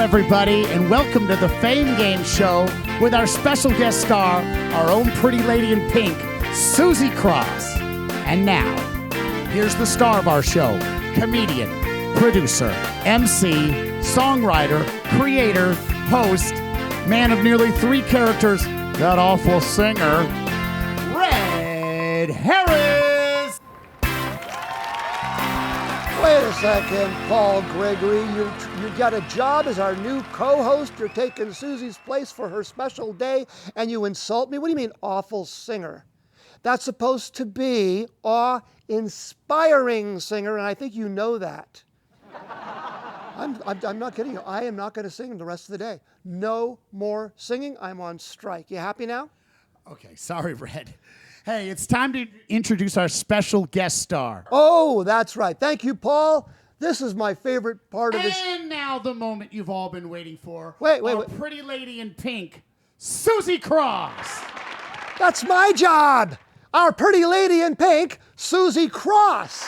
everybody, and welcome to the Fame Game Show with our special guest star, our own pretty lady in pink, Susie Cross. And now, here's the star of our show, comedian, producer, MC, songwriter, creator, host, man of nearly 3 characters, that awful singer, Red Harris. Wait a second, Paul Gregory. You got a job as our new co-host. You're taking Susie's place for her special day, and you insult me? What do you mean, awful singer? That's supposed to be awe-inspiring singer, and I think you know that. I'm not kidding you. I am not going to sing the rest of the day. No more singing. I'm on strike. You happy now? Okay, sorry, Red. Hey, it's time to introduce our special guest star. Oh, that's right. Thank you, Paul. This is my favorite part of this. And now the moment you've all been waiting for. Wait. Pretty lady in pink, Susie Cross. That's my job. Our pretty lady in pink, Susie Cross.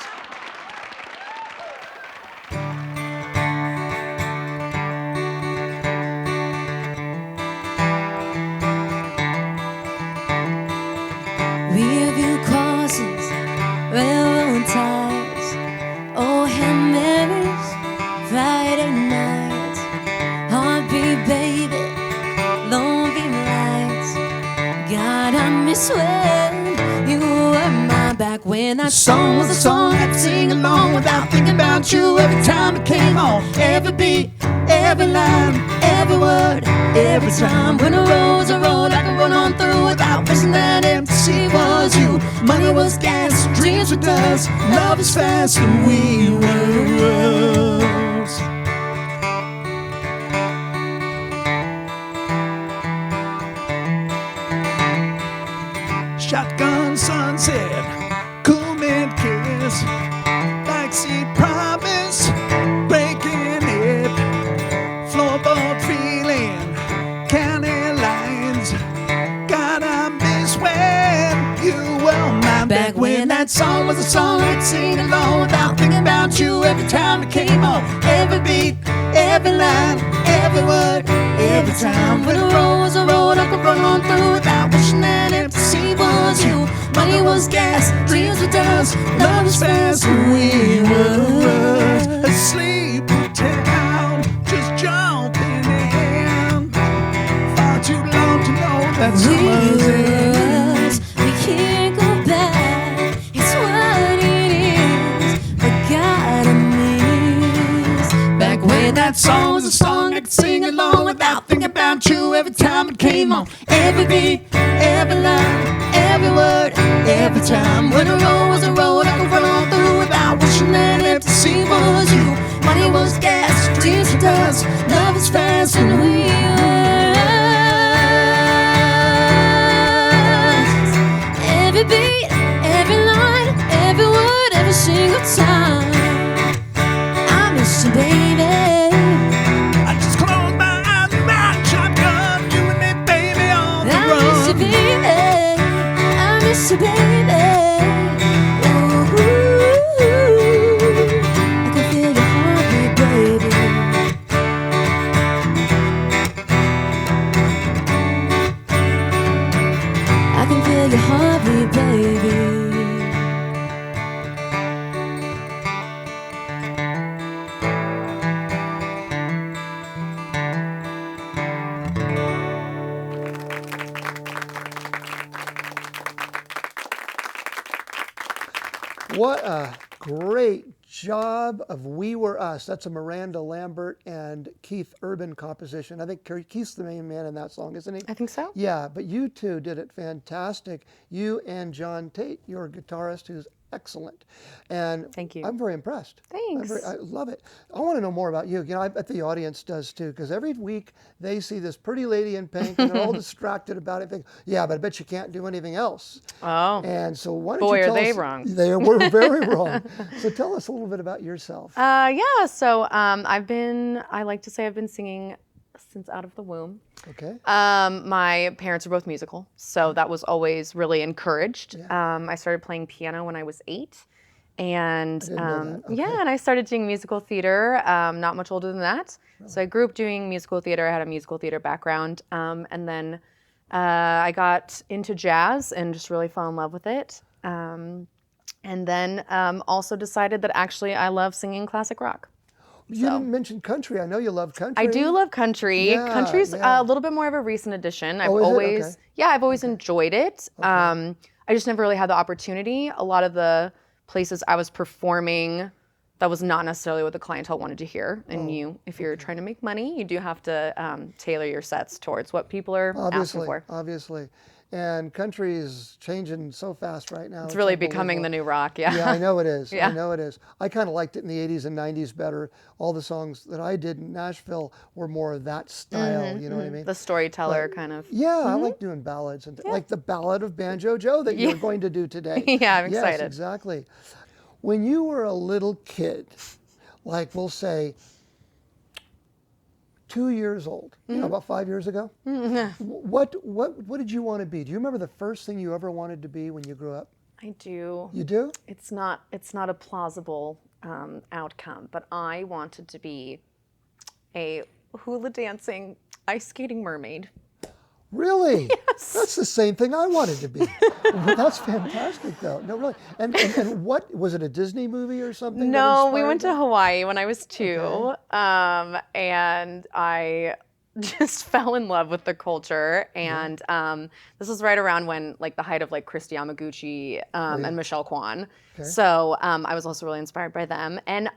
Riverview crosses, railroad ties, old Hail Marys, Friday nights, heartbeat baby, long beam lights. God, I miss when you were mine back when that song was a song I'd sing along without thinking about you every time it came on. Every beat, every line, every word, every time. When a road's a road I could run on through without wishing that empty was you. Money was gas, dreams were dust, love is fast, and we were us. Shotgun sunset, cool mid kiss, backseat promise, breaking it, floorboard feeling, county lines. God, I miss when you were mine. Back when that song was a song I'd sing along without thinking about you every time it came on. Every beat, every line, every word, every time. When a road was a road I could run on through without wishing that empty sea was you. Money was gas, dreams were dust, love was fast, and we were asleep town, just jumping in. Far too long to know that summer's in. We can't go back, it's what it is, but God I miss. Back when that song was a song I could sing along without thinking about you every time it came on. Every beat, every line, every word, every time. When a road was a road I could run on through without wishing that empty sea was you. Money was gas, dreams were dust, love is fast, and we were us. Every beat, every line, every word, every single time. I miss you, baby. I just close my eyes and ride shotgun, you and me, baby, on the I miss you, road. baby. I miss you, baby. Ooh, I can feel your heartbeat, baby. I can feel your heartbeat, baby. What a great job of We Were Us. That's a Miranda Lambert and Keith Urban composition. I think Keith's the main man in that song, isn't he? I think so. Yeah, but you two did it fantastic. You and John Tate, your guitarist, who's excellent. And Thank you. I'm very impressed. Thanks. I love it. I want to know more about you. You know, I bet the audience does too, because every week they see this pretty lady in pink and they're all distracted about it. They think, yeah, but I bet you can't do anything else. Oh. And so why don't Boy, you are tell they us? wrong. They were very wrong. So tell us a little bit about yourself. Yeah, so I like to say I've been singing since out of the womb. Okay. My parents are both musical, so that was always really encouraged. Yeah. I started playing piano when I was 8, And didn't know that. Okay. yeah, and I started doing musical theater, not much older than that. So I grew up doing musical theater. I had a musical theater background. And then I got into jazz and just really fell in love with it. And then also decided that actually I love singing classic rock. You didn't mention country. I know you love country. I do love country. Yeah, Country's yeah. a little bit more of a recent addition. I've Oh, is it? always, Okay. yeah, I've always enjoyed it. I just never really had the opportunity. A lot of the places I was performing, that was not necessarily what the clientele wanted to hear. And if you're trying to make money, you do have to tailor your sets towards what people are asking for. Obviously. And country is changing so fast right now. It's really becoming the new rock, yeah. Yeah, I know it is. Yeah. I know it is. I kind of liked it in the 80s and 90s better. All the songs that I did in Nashville were more of that style, you know what I mean? The storyteller kind of. Yeah, I like doing ballads, and like the Ballad of Banjo Joe that you're going to do today. Yeah, I'm Yes, excited. exactly. When you were a little kid, like we'll say 2 years old, you know, about 5 years ago, what did you want to be? Do you remember the first thing you ever wanted to be when you grew up? I do. You do? It's not a plausible outcome, but I wanted to be a hula dancing, ice skating mermaid. Really? Yes. That's the same thing I wanted to be. Well, that's fantastic, though. No, really. And what was it? A Disney movie or something? No, we went to Hawaii when I was 2, and I just fell in love with the culture. And this was right around when, like, the height of like Christy Yamaguchi and Michelle Kwan. So I was also really inspired by them. And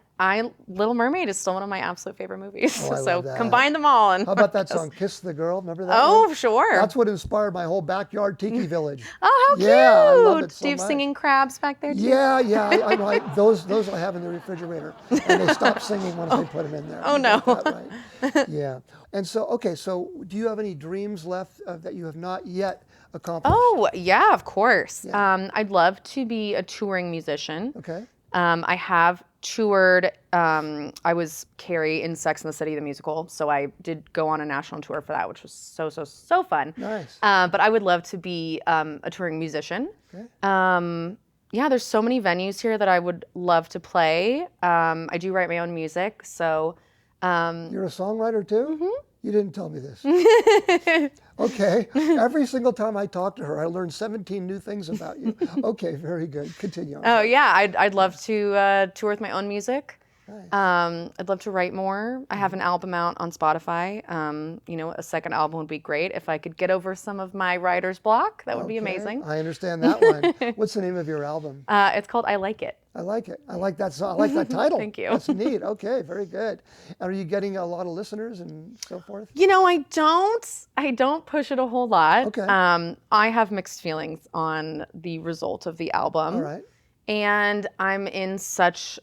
Little Mermaid is still one of my absolute favorite movies. Oh, I so love that. combine them all. And How about that song, Kiss the Girl? Remember that Oh, one? sure. That's what inspired my whole backyard tiki village. Oh, how cute! Yeah, I love it so Do you have much. singing crabs back there too? Yeah, I know. Those I have in the refrigerator, and they stop singing once they put them in there. Oh, You no. got that right. Yeah. And so, okay, so do you have any dreams left that you have not yet accomplished? Oh, yeah, of course. Yeah. I'd love to be a touring musician. Okay. I have toured. I was Carrie in Sex and the City, the musical. So I did go on a national tour for that, which was so fun. Nice. But I would love to be a touring musician. Okay. Yeah, there's so many venues here that I would love to play. I do write my own music, so. You're a songwriter too? Mm-hmm. You didn't tell me this. Okay. Every single time I talk to her, I learn 17 new things about you. Okay, very good. Continue on. Oh yeah, I'd love to tour with my own music. Nice. I'd love to write more. I have an album out on Spotify. A second album would be great. If I could get over some of my writer's block, that would be Okay, amazing. I understand that one. What's the name of your album? It's called I Like It. I like it. I like that song. I like that title. Thank you. That's neat. Okay, very good. And are you getting a lot of listeners and so forth? I don't push it a whole lot. Okay. I have mixed feelings on the result of the album. All right. And I'm in such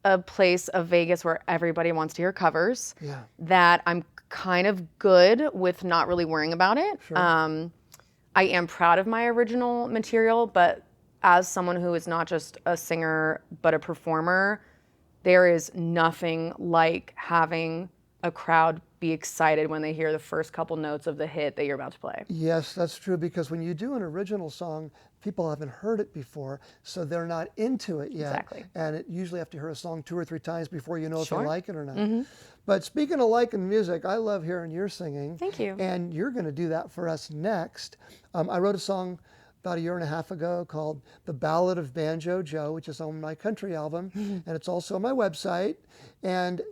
a place of Vegas where everybody wants to hear covers Yeah. that I'm kind of good with not really worrying about it. Sure. I am proud of my original material, but as someone who is not just a singer but a performer, there is nothing like having a crowd be excited when they hear the first couple notes of the hit that you're about to play. Yes, that's true, because when you do an original song, people haven't heard it before, so they're not into it yet. Exactly. And it usually have to hear a song 2 or 3 times before you know if Sure. they like it or not. But speaking of liking music, I love hearing your singing. Thank you. And you're going to do that for us next. I wrote a song about 1.5 years ago called The Ballad of Banjo Joe, which is on my country album, and it's also on my website. And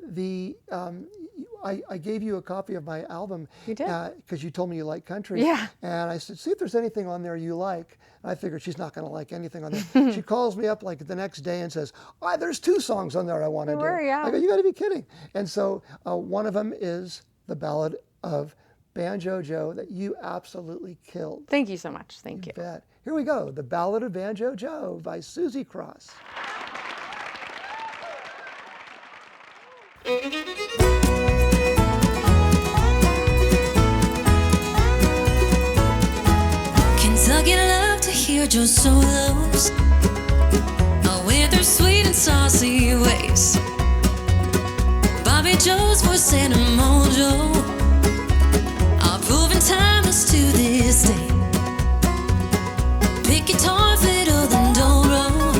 I gave you a copy of my album. You did. Because you told me you like country. Yeah. And I said, see if there's anything on there you like. And I figured she's not going to like anything on there. She calls me up like the next day and says, there's 2 songs on there I want to do. were, yeah. I go, you got to be kidding. And so one of them is The Ballad of Banjo Joe that you absolutely killed. Thank you so much. Thank you. Bet. Here we go. The Ballad of Banjo Joe by Susie Cross. Kentucky love to hear Joe solos with their sweet and saucy ways. Bobby Joe's voice and a mojo are proven timeless to this day. Pick guitar, fiddle, then dobro.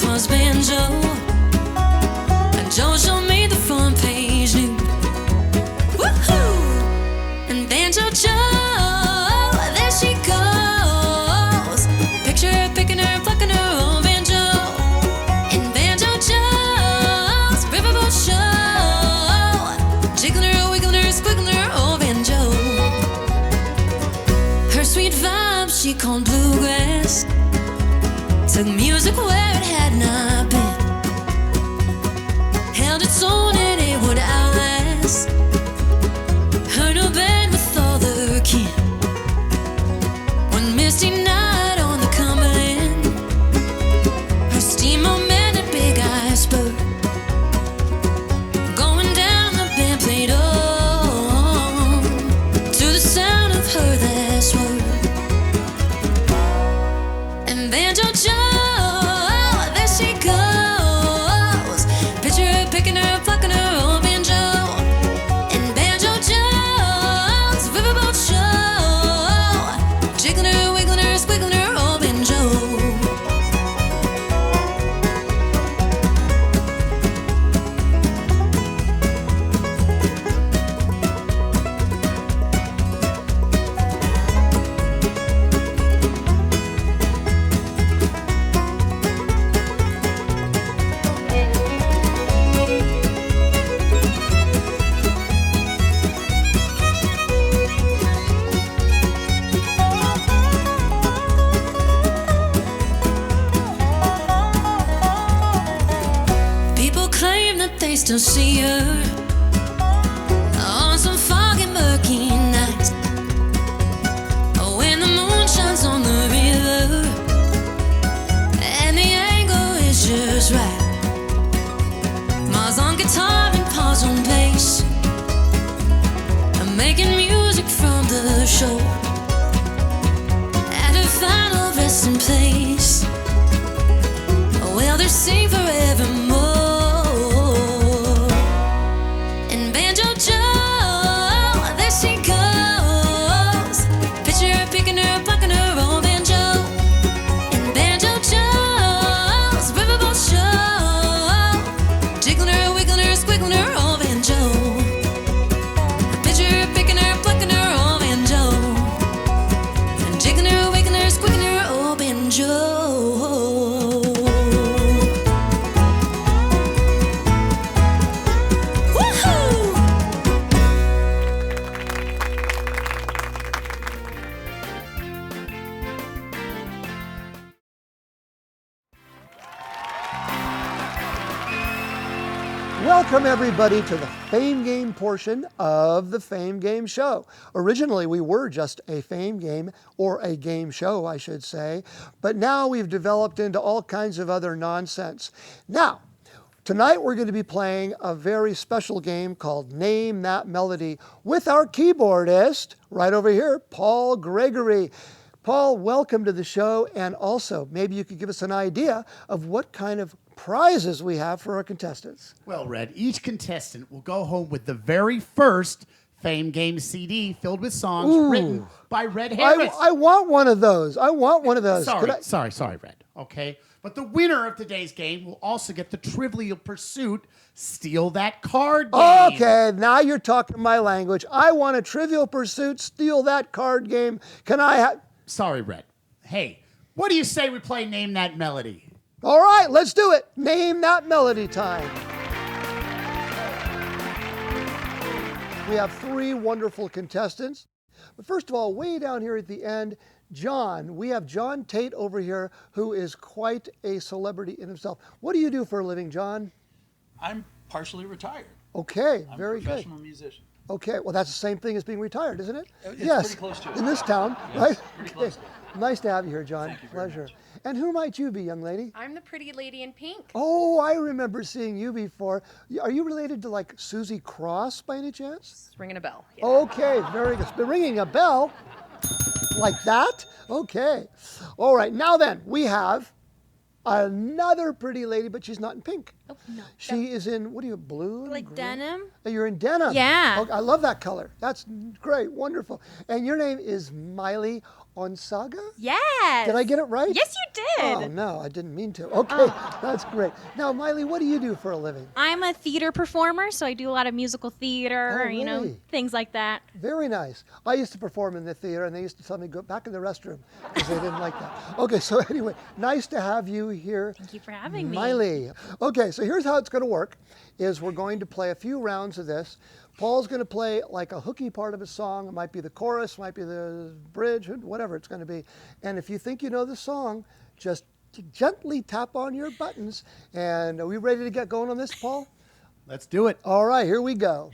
was Banjo. And Joe showed me the front page news. Woohoo! And Banjo Joe, there she goes. Picture her picking her, plucking her old banjo. In Banjo Joe's riverboat show, jiggling her, wiggling her, squiggling her old banjo. Her sweet vibe she called bluegrass, took music where it had not been, held its own and it would outlast. Heard her bed with all the kin. One misty night on the Cumberland, her steamer met a big iceberg, going down the bend played on to the sound of her last word. And Banjo Joe, there she goes. Picture her picking her, plucking her old banjo. In Banjo Joe's riverboat show, jiggling her, wiggling her, squiggling her old banjo. People claim that they still see her on some foggy, murky night, when the moon shines on the river and the angle is just right. Mars on guitar and Paul's on bass, I'm making music from the shore at her final resting place. Well, they sing forevermore. And Banjo Joe, there she goes. Picture her picking her, plucking her old banjo. And Banjo Joe's riverboat show, jiggling her, wiggling her, squiggling her old banjo. Picture her picking her, plucking her old banjo, and jiggling her, wiggling her, squiggling her old banjo. Welcome, everybody, to the Fame Game portion of the Fame Game Show. Originally, we were just a Fame Game, or a game show, I should say, but now we've developed into all kinds of other nonsense. Now, tonight we're going to be playing a very special game called Name That Melody with our keyboardist, right over here, Paul Gregory. Paul, welcome to the show, and also maybe you could give us an idea of what kind of prizes we have for our contestants. Well, Red, each contestant will go home with the very first Fame Game CD filled with songs written by Red Harris. I want one of those. I want one of those. Sorry, Red. Okay. But the winner of today's game will also get the Trivial Pursuit Steal That Card game. Okay, now you're talking my language. I want a Trivial Pursuit Steal That Card game. Can I have... Sorry, Red. Hey, what do you say we play Name That Melody? All right, let's do it. Name That Melody time. We have three wonderful contestants. But first of all, way down here at the end, John. We have John Tate over here, who is quite a celebrity in himself. What do you do for a living, John? I'm partially retired. Okay, I'm very a good. professional musician. Okay, well, that's the same thing as being retired, isn't it? It's yes, pretty close to it. in this town, Yes, right? pretty close to it. Nice to have you here, John. Thank you very Pleasure. much. And who might you be, young lady? I'm the pretty lady in pink. Oh, I remember seeing you before. Are you related to, like, Susie Cross by any chance? It's ringing a bell. Yeah. Okay, very good. It's been ringing a bell. Like that? Okay. All right, now then, we have another pretty lady, but she's not in pink. Oh, no. She is in, what are you, blue? and Like green? denim? Oh, you're in denim. Yeah. Okay, I love that color. That's great, wonderful. And your name is Miley Onsaga? Yes. Did I get it right? Yes, you Oh, did. no, I didn't mean to. Okay, that's great. Now, Miley, what do you do for a living? I'm a theater performer, so I do a lot of musical theater, Oh, really? things like that. Very nice. I used to perform in the theater, and they used to tell me go back in the restroom because they didn't like that. Okay, so anyway, nice to have you here. Thank you for having me. Miley. Okay, so here's how it's going to work, is we're going to play a few rounds of this. Paul's going to play like a hooky part of a song. It might be the chorus, might be the bridge, whatever it's going to be. And if you think you know the song, just gently tap on your buttons. And are we ready to get going on this, Paul? Let's do it. All right, here we go.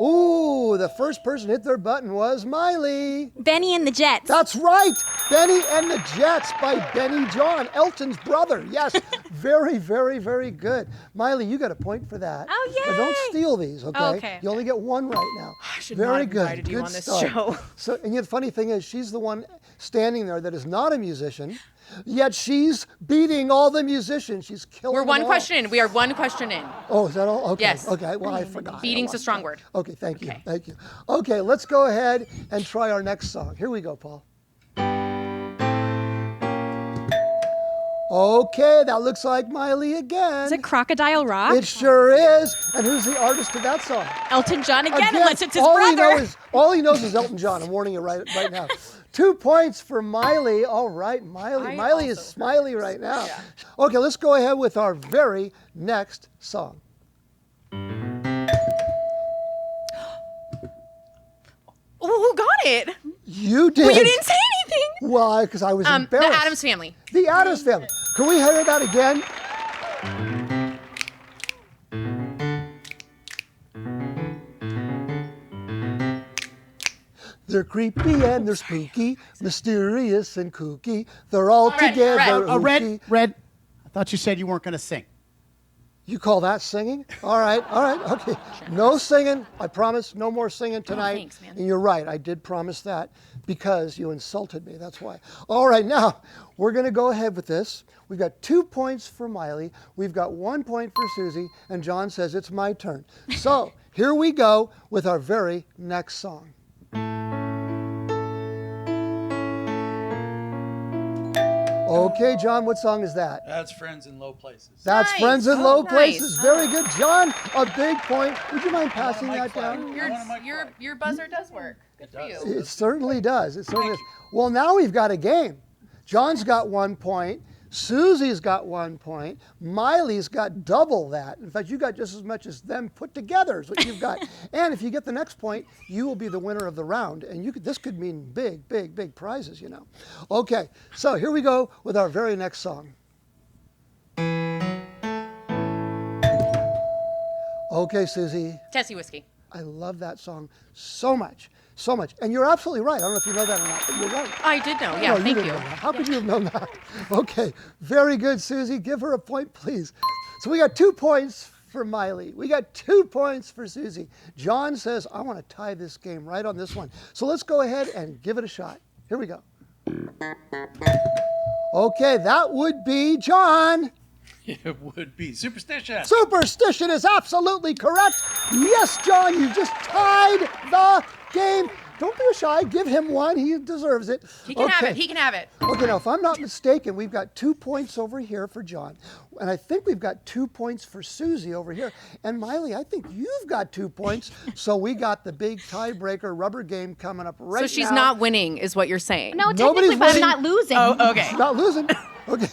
Ooh, the first person hit their button was Miley. Benny and the Jets. That's right, Benny and the Jets by Benny John, Elton's brother. Yes, very, very, very good. Miley, you got a point for that. Oh, But don't yay. steal these, okay? Okay. You only get one right now. I should very not have good. invited you Good on this start. show. So, and yet the funny thing is, she's the one standing there that is not a musician, yet she's beating all the musicians. She's killing We're them one all. question in. We are one question in. Oh, is that all? Okay. Yes. Okay. Well, I forgot. Beating's a strong word. Okay. Thank you. Okay. Thank you. Okay. Let's go ahead and try our next song. Here we go, Paul. Okay. That looks like Miley again. Is it Crocodile Rock? It sure is. And who's the artist of that song? Elton John again, unless it's his all brother. all he knows is Elton John. I'm warning you right now. 2 points for Miley. All right, Miley. Miley is smiley right now. Yeah. Okay, let's go ahead with our very next song. Who got it? You did. Well, you didn't say anything. Why? Because I was The embarrassed. Addams Family. The Addams Family. Can we hear that again? They're creepy and they're spooky, mysterious and kooky. They're all Red, together. red. hooky. Red. I thought you said you weren't going to sing. You call that singing? All right, okay. No singing. I promise no more singing tonight. thanks, man. And you're right, I did promise that because you insulted me. That's why. All right, now we're going to go ahead with this. We've got 2 points for Miley. We've got 1 point for Susie. And John says it's my turn. So here we go with our very next song. Okay, John, what song is that? That's Friends in Low Places. That's Nice. Friends in Oh, Low nice. Places. Very good. John, a big point. Would you mind passing Mic that flag. down? Your buzzer does work. Good for you. It certainly does. It certainly does. Well, now we've got a game. John's got 1 point. Susie's got 1 point. Miley's got double that. In fact, you got just as much as them put together is what you've got. And if you get the next point, you will be the winner of the round. And this could mean big, big, big prizes, you know. Okay, so here we go with our very next song. Okay, Susie. Tessie Whiskey. I love that song so much, so much. And you're absolutely right. I don't know if you know that or not, but you're right. I did know. Yeah, No, thank didn't you. know that. How could you have known that? Okay, very good, Susie. Give her a point, please. So we got 2 points for Miley. We got 2 points for Susie. John says, I want to tie this game right on this one. So let's go ahead and give it a shot. Here we go. Okay, that would be John. It would be Superstition. Superstition is absolutely correct. Yes, John, you just tied the game. Don't be shy. Give him one. He deserves it. He can have it. He can have it. Okay, now, if I'm not mistaken, we've got 2 points over here for John. And I think we've got 2 points for Susie over here. And Miley, I think you've got 2 points. So we got the big tiebreaker rubber game coming up right now. So she's not winning, is what you're saying. No, Nobody's technically, but I'm winning. not losing. Oh, okay. Not losing. Okay.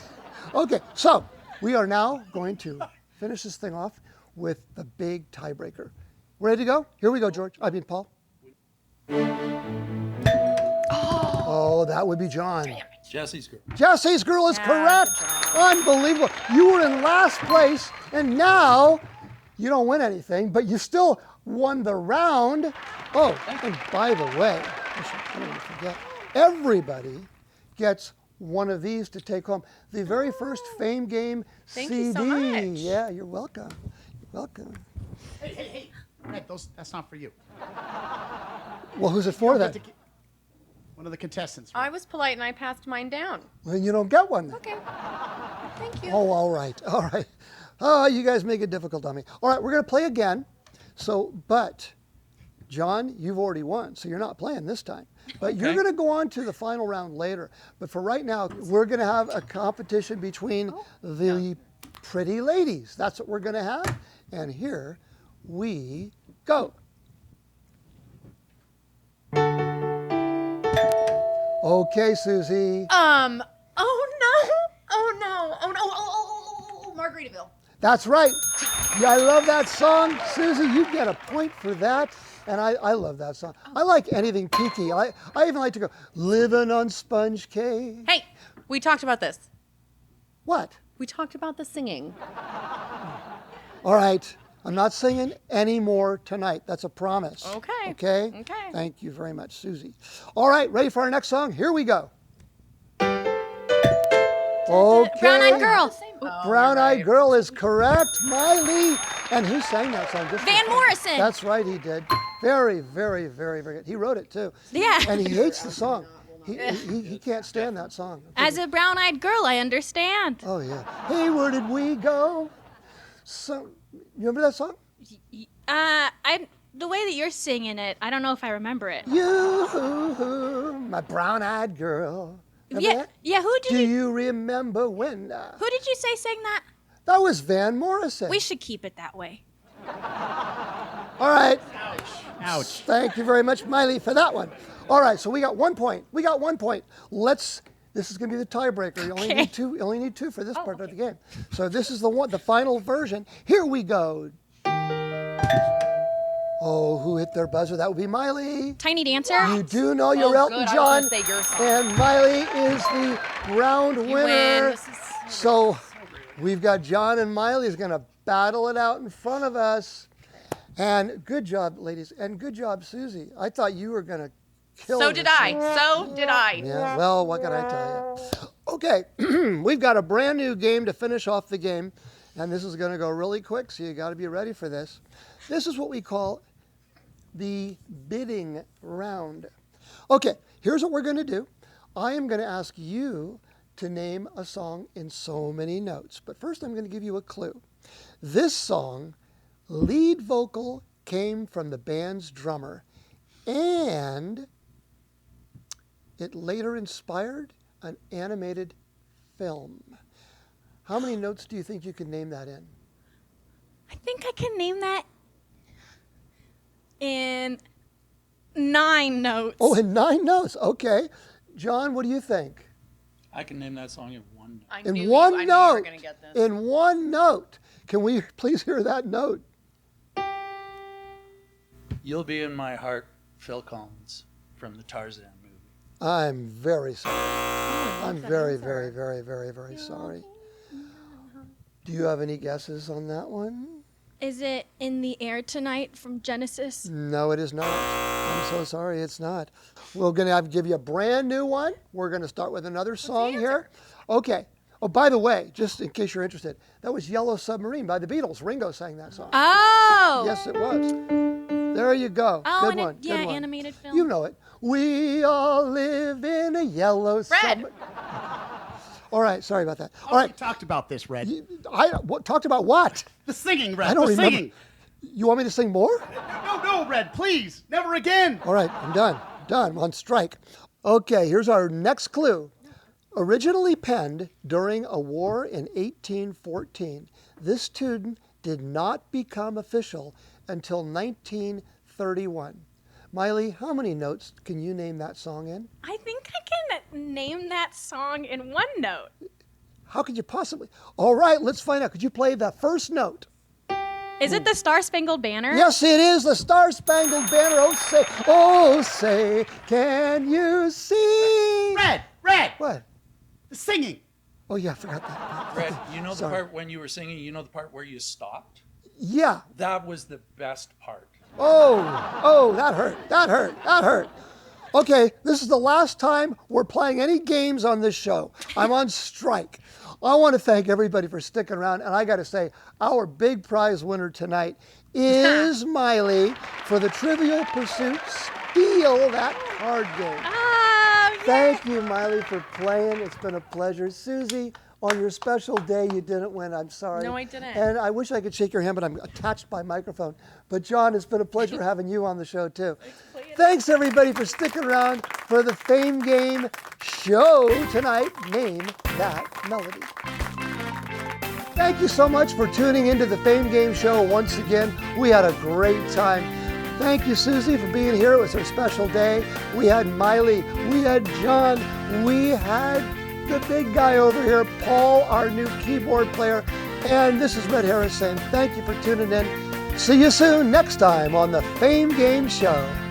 Okay, so we are now going to finish this thing off with the big tiebreaker. Ready to go? Here we go, Paul. Oh, that would be John. Jesse's Girl. Jesse's Girl is Yeah, correct. good job. Unbelievable. You were in last place, and now you don't win anything, but you still won the round. Oh, and by the way, I don't want to forget, everybody gets one of these to take home. The very first Fame Game Thank CD. you so much. Yeah, you're welcome. You're welcome. Hey. Red, that's not for you. Well, who's it for then? One of the contestants. I was polite and I passed mine down. Well, you don't get one then. Okay. Thank you. Oh, all right, all right. Oh, you guys make it difficult on me. All right, we're going to play again. So, but John, you've already won, so you're not playing this time. But you're going to go on to the final round later. But for right now, we're going to have a competition between the pretty ladies. That's what we're going to have. And here we go. Okay, Susie. Oh no! Oh no! Oh no! Oh, Margaritaville. That's right. Yeah, I love that song. Susie, you get a point for that. And I love that song. I like anything peaky. I even like to go, living on sponge cake. Hey, we talked about this. What? We talked about the singing. All right. I'm not singing any more tonight. That's a promise. Okay. Okay? Okay. Thank you very much, Susie. All right, ready for our next song? Here we go. Okay. Brown-Eyed Girl. Brown-Eyed Girl is correct. Miley. And who sang that song? Just Van Morrison. That's right, he did. Very, very, very, very good. He wrote it too. Yeah. And he hates the song. He can't stand that song. As a brown-eyed girl, I understand. Oh, yeah. Hey, where did we go? So, you remember that song? The way that you're singing it, I don't know if I remember it. You, my brown-eyed girl. Remember Yeah, that? yeah. Who Do did you remember when? Who did you say sang that? That was Van Morrison. We should keep it that way. All right. Ouch. Thank you very much, Miley, for that one. All right, so we got 1 point. We got 1 point. This is going to be the tiebreaker. You only need two. You only need two for this part of the game. So this is the final version. Here we go. Oh, who hit their buzzer? That would be Miley. Tiny Dancer. You do know you're Elton good. I John, was gonna say your song. and Miley is the round winner. win. So we've got John and Miley is going to battle it out in front of us. And good job, ladies, and good job, Susie. I thought you were going to kill So this did I. one. So did I. Yeah, well, what can I tell you? Okay, we've got a brand new game to finish off the game, and this is going to go really quick, so you got to be ready for this. This is what we call the bidding round. Okay, here's what we're going to do. I am going to ask you to name a song in so many notes, but first I'm going to give you a clue. This song, lead vocal came from the band's drummer, and it later inspired an animated film. How many notes do you think you can name that in? I think I can name that in 9 notes. Oh, in 9 notes. Okay. John, what do you think? I can name that song in one. I In knew one you, I knew note. you were gonna get this. In one note. Can we please hear that note? You'll Be in My Heart, Phil Collins, from the Tarzan movie. I'm very sorry. I'm very, very, very, very, very sorry. Do you have any guesses on that one? Is it In the Air Tonight from Genesis? No, it is not. I'm so sorry, it's not. We're going to give you a brand new one. We're going to start with another song here. Okay. Oh, by the way, just in case you're interested, that was Yellow Submarine by the Beatles. Ringo sang that song. Oh! Yes, it was. There you go. Oh, Good and one. yeah, Good one. animated film. You know it. We all live in a yellow submarine. All right, sorry about that. All We right. talked about this, Red. Talked about what? The singing, Red. I don't the remember. singing. You want me to sing more? No, Red, please. Never again. All right, I'm done. I'm on strike. Okay, here's our next clue. Originally penned during a war in 1814, this tune did not become official until 1931. Miley, how many notes can you name that song in? I think I can name that song in 1 note. How could you possibly? All right, let's find out. Could you play the first note? Is it the Star Spangled Banner? Yes, it is the Star Spangled Banner. Oh say, can you see? Red. What? The singing. Oh yeah, I forgot that. Red, you know the Sorry. part when you were singing, you know the part where you stopped? Yeah. That was the best part. Oh, that hurt. Okay, this is the last time we're playing any games on this show. I'm on strike. I want to thank everybody for sticking around, and I got to say, our big prize winner tonight is Miley for the Trivial Pursuit Steal That Card game. Oh, yeah. Thank you, Miley, for playing. It's been a pleasure. Susie, On your special day, you didn't win. I'm sorry. No, I didn't. And I wish I could shake your hand, but I'm attached by microphone. But John, it's been a pleasure having you on the show too. Thanks everybody for sticking around for the Fame Game show tonight. Name That Melody. Thank you so much for tuning into the Fame Game show once again. We had a great time. Thank you, Susie, for being here. It was her special day. We had Miley, we had John, we had the big guy over here, Paul, our new keyboard player. And this is Red Harris saying thank you for tuning in. See you soon next time on the Fame Game show.